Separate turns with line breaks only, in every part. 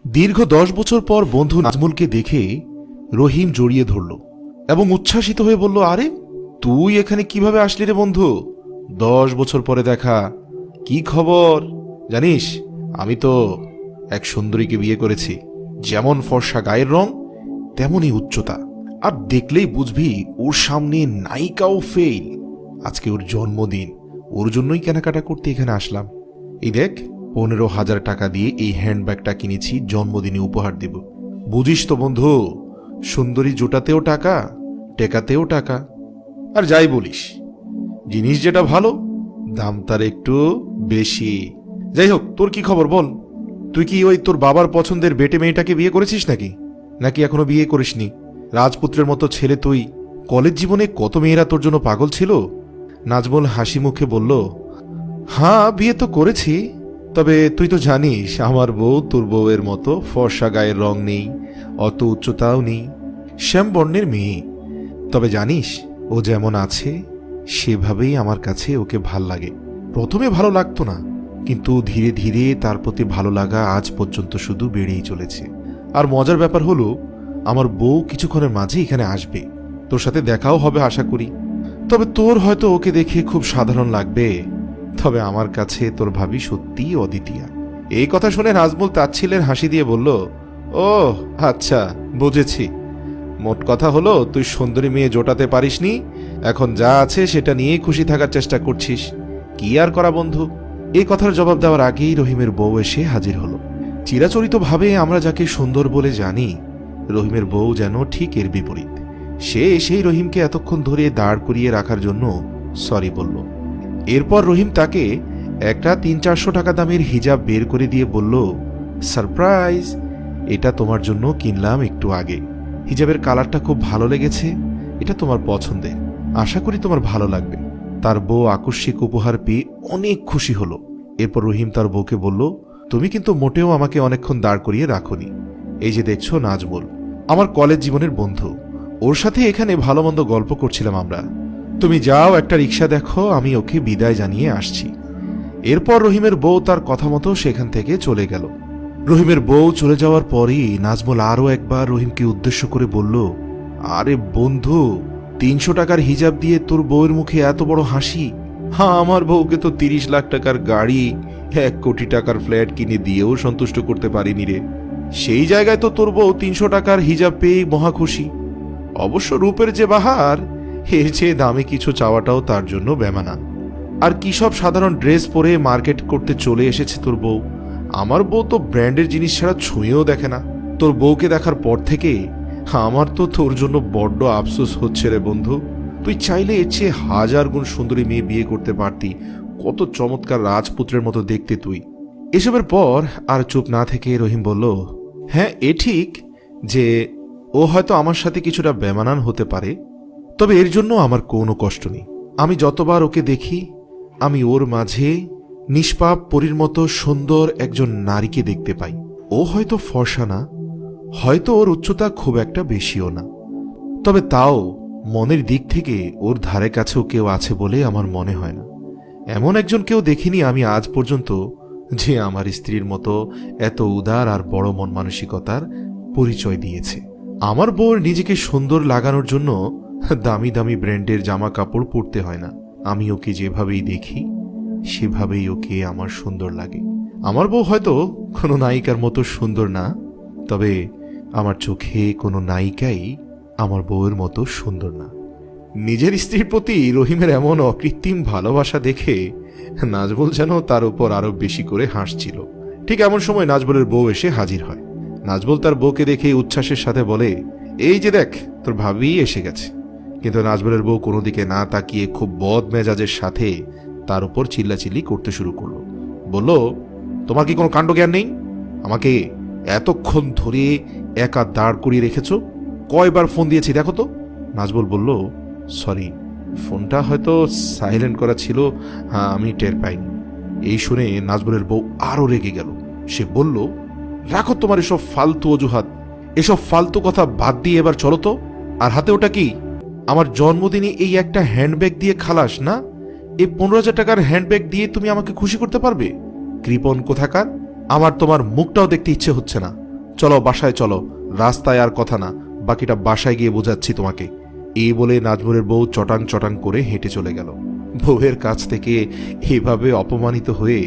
দীর্ঘ 10 বছর পর বন্ধু নাজমুলকে দেখে রহিম জড়িয়ে ধরল এবং উচ্ছ্বাসিত হয়ে বলল, আরে তুই এখানে কিভাবে আসলি রে বন্ধু? 10 বছর পরে দেখা, কি খবর? জানিস, আমি তো এক সুন্দরীকে বিয়ে করেছি। যেমন ফর্সা গায়ের রং, তেমনই উচ্চতা, আর দেখলেই বুঝবি ওর সামনে নায়িকাও ফেল। আজকে ওর জন্মদিন, ওর জন্যই কেনাকাটা করতে এখানে আসলাম। এই দেখ, 15,000 টাকা দিয়ে এই হ্যান্ডব্যাগটা কিনেছি, জন্মদিনে উপহার দেব। বুঝিস তো বন্ধু, সুন্দরী জোটাতেও টাকা, টেকাতেও টাকা। আর যাই বলিস, জিনিস যেটা ভালো, দাম তার একটু বেশি। যাই হোক, তোর কি খবর বল? তুই কি ওই তোর বাবার পছন্দের বেটে মেয়েটাকে বিয়ে করেছিস নাকি? নাকি এখনো বিয়ে করিসনি? রাজপুত্রের মতো ছেলে তুই। কলেজ জীবনে কত মেয়েরা তোর জন্য পাগল ছিল। নাজমুল হাসি মুখে বলল, হ্যাঁ, বিয়ে তো করেছি। তবে তুই তো জানিস আমার বউ তোর বউয়ের মতো ফর্সা গায়ের রং নেই, অত উচ্চতাও নেই, শ্যামবর্ণের মেয়ে। তবে জানিস, ও যেমন আছে সেভাবেই আমার কাছে ওকে ভাল লাগে। প্রথমে ভালো লাগতো না, কিন্তু ধীরে ধীরে তার প্রতি ভালো লাগা আজ পর্যন্ত শুধু বেড়েই চলেছে। আর মজার ব্যাপার হলো, আমার বউ কিছুক্ষণের মাঝে এখানে আসবে, তোর সাথে দেখাও হবে আশা করি। তবে তোর হয়তো ওকে দেখে খুব সাধারণ লাগবে, তবে আমার কাছে তোর ভাবি সত্যিই অদ্বিতীয়া। এই কথা শুনে নাজমুল তাচ্ছিল্যের হাসি দিয়ে বলল, ও আচ্ছা, বুঝেছি। মোট কথা হলো, তুই সুন্দরী মেয়ে জোটাতে পারিসনি, এখন যা আছে সেটা নিয়েই খুশি থাকার চেষ্টা করছিস। কি আর করা বন্ধু। এই কথার জবাব দেওয়ার আগেই রহিমের বউ এসে হাজির হলো। চিরাচরিতভাবে আমরা যাকে সুন্দর বলে জানি, রহিমের বউ যেন ঠিক এর বিপরীত। সে এসেই রহিমকে এতক্ষণ ধরে দাঁড় করিয়ে রাখার জন্য সরি বলল। এরপর রহিম তাকে একটা 300-400 টাকা দামের হিজাব বের করে দিয়ে বলল, সারপ্রাইজ, এটা তোমার জন্য কিনলাম একটু আগে। হিজাবের কালারটা খুব ভালো লেগেছে, এটা তোমার পছন্দের, আশা করি তোমার ভালো লাগবে। তার বউ আকস্মিক উপহার পেয়ে অনেক খুশি হলো। এরপর রহিম তার বউকে বলল, তুমি কিন্তু মোটেও আমাকে অনেকক্ষণ দাঁড় করিয়ে রাখোনি। এই যে দেখছো নাজমুল, আমার কলেজ জীবনের বন্ধু, ওর সাথে এখানে ভালো মন্দ গল্প করছিলাম আমরা। তুমি যাও, একটা রিক্সা দেখো, আমি ওকে বিদায় জানিয়ে আসছি। এরপর রহিমের বউ তার কথা মতো সেখান থেকে চলে গেল। রহিমের বউ চলে যাওয়ার পরই নাজমুল আরও একবার রহিমকে উদ্দেশ্য করে বলল, আরে বন্ধু, 300 টাকার হিজাব দিয়ে তোর বউয়ের মুখে এত বড় হাসি? হ্যাঁ, আমার বউকে তো 30 লাখ টাকার গাড়ি, 1 কোটি টাকার ফ্ল্যাট কিনে দিয়েও সন্তুষ্ট করতে পারিনি রে। সেই জায়গায় তো তোর বউ 300 টাকার হিজাব পেয়ে মহা খুশি। অবশ্য রূপের যে বাহার, এর চেয়ে দামে কিছু চাওয়াটাও তার জন্য বেমানা। আর কি সব সাধারণ ড্রেস পরে মার্কেট করতে চলে এসেছে তোর বউ। আমার বউ তো ব্র্যান্ডের জিনিস ছাড়া ছুঁয়েও দেখে না। তোর বউকে দেখার পর থেকে আমার তো তোর জন্য বড্ড আফসোস হচ্ছে রে বন্ধু। তুই চাইলে এর চেয়ে 1000 গুণ সুন্দরী মেয়ে বিয়ে করতে পারতি। কত চমৎকার রাজপুত্রের মতো দেখতে তুই। এসবের পর আর চুপ না থেকে রহিম বলল, হ্যাঁ, এ ঠিক যে ও হয়তো আমার সাথে কিছুটা বেমানান হতে পারে, তবে এর জন্য আমার কোনো কষ্ট নেই। আমি যতবার ওকে দেখি, আমি ওর মাঝে নিষ্পাপ পরীর মতো সুন্দর একজন নারীকে দেখতে পাই। ও হয়তো ফর্সা না, হয়তো ওর উচ্চতা খুব একটা বেশিও না, তবে তাও মনের দিক থেকে ওর ধারে কাছেও কেউ আছে বলে আমার মনে হয় না। এমন একজন কেউ দেখিনি আমি আজ পর্যন্ত, যে আমার স্ত্রীর মতো এত উদার আর বড় মন মানসিকতার পরিচয় দিয়েছে। আমার বউর নিজেকে সুন্দর লাগানোর জন্য দামি দামি ব্র্যান্ডের জামা কাপড় পরতে হয় না। আমি ওকে যেভাবেই দেখি সেভাবেই ওকে আমার সুন্দর লাগে। আমার বউ হয়তো কোনো নায়িকার মতো সুন্দর না, তবে আমার চোখে কোনো নায়িকাই আমার বউয়ের মতো সুন্দর না। নিজের স্ত্রীর প্রতি রহিমের এমন অকৃত্রিম ভালোবাসা দেখে নাজমুল যেন তার উপর আরো বেশি করে হাসছিল। ঠিক এমন সময় নাজমুলের বউ এসে হাজির হয়। নাজমুল তার বউকে দেখে উচ্ছ্বাসের সাথে বলে, এই যে দেখ, তোর ভাবি এসে গেছে। কিন্তু নাজমুলের বউ কোনো দিকে না তাকিয়ে খুব বদ মেজাজের সাথে তার উপর চিল্লাচিল্লি করতে শুরু করলো। বলল, তোমার কি কোনো কাণ্ডজ্ঞান নেই? আমাকে এতক্ষণ ধরে একা দাঁড় করিয়ে রেখেছ, কয়বার ফোন দিয়েছি দেখো তো। নাজমুল বলল, সরি, ফোনটা হয়তো সাইলেন্ট করা ছিল, হ্যাঁ আমি টের পাইনি। এই শুনে নাজমুলের বউ আরো রেগে গেল। সে বলল, রাখো তোমার এসব ফালতু অজুহাত, এসব ফালতু কথা বাদ দিয়ে এবার চলো তো। আর হাতে ওটা কি? আমার জন্মদিনে এই একটা হ্যান্ডব্যাগ দিয়ে খালাস না? এই 15,000 টাকার হ্যান্ডব্যাগ দিয়ে তুমি আমাকে খুশি করতে পারবে? কৃপণ কোথাকার, আমার তোমার মুখটাও দেখতে ইচ্ছে হচ্ছে না। চলো বাসায় চলো, রাস্তায় আর কথা না, বাকিটা বাসায় গিয়ে বোঝাচ্ছি তোমাকে। এই বলে নাজমুলের বউ চটাং চটাং করে হেঁটে চলে গেল। বউয়ের কাছ থেকে এভাবে অপমানিত হয়ে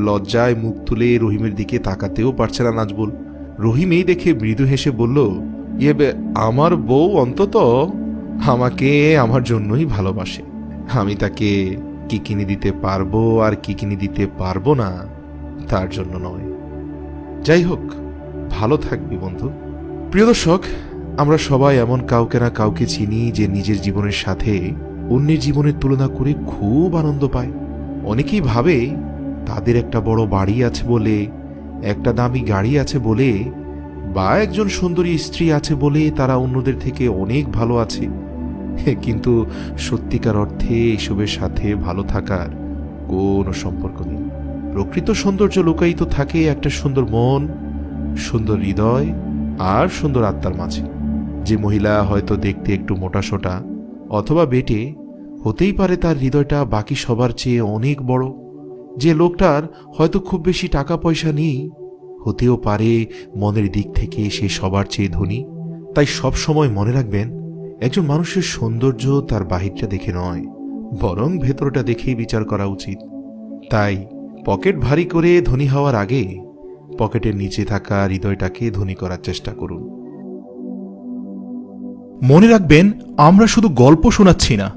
লজ্জায় মুখ তুলে রহিমের দিকে তাকাতেও পারছে না নাজমুল। রহিম এই দেখে মৃদু হেসে বলল, আমার বউ অন্তত আমাকে আমার জন্যই ভালোবাসে। আমি তাকে কি কিনে দিতে পারবো আর কি কিনে দিতে পারবো না তার জন্য নয়। যাই হোক, ভালো থাকবি বন্ধু। প্রিয় দর্শক, আমরা সবাই এমন কাউকে না কাউকে চিনি যে নিজের জীবনের সাথে অন্যের জীবনের তুলনা করে খুব আনন্দ পায়। অনেকেই ভাবে তাদের একটা বড় বাড়ি আছে বলে, একটা দামি গাড়ি আছে বলে, বা একজন সুন্দরী স্ত্রী আছে বলে তারা অন্যদের থেকে অনেক ভালো আছে। কিন্তু সত্যিকার অর্থে এসবের সাথে ভালো থাকার কোনো সম্পর্ক নেই। প্রকৃত সৌন্দর্য লুকায়িত থাকে একটা সুন্দর মন, সুন্দর হৃদয় আর সুন্দর আত্মার মাঝে। যে মহিলা হয়তো দেখতে একটু মোটাসোটা অথবা বেটে, হতেই পারে তার হৃদয়টা বাকি সবার চেয়ে অনেক বড়। যে লোকটার হয়তো খুব বেশি টাকা পয়সা নেই, হতেও পারে মনের দিক থেকে সে সবার চেয়ে ধনী। তাই সব সময় মনে রাখবেন, একজন মানুষের সৌন্দর্য তার বাহিরটা দেখে নয়, বরং ভেতরটা দেখেই বিচার করা উচিত। তাই পকেট ভারী করে ধনী হওয়ার আগে পকেটের নিচে থাকা হৃদয়টাকে ধনী করার চেষ্টা করুন।
মনে রাখবেন, আমরা শুধু গল্প শোনাচ্ছি না,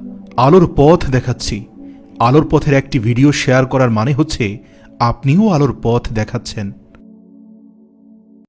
আলোর পথ দেখাচ্ছি। আলোর পথের একটি ভিডিও শেয়ার করার মানে হচ্ছে আপনিও আলোর পথ দেখাচ্ছেন।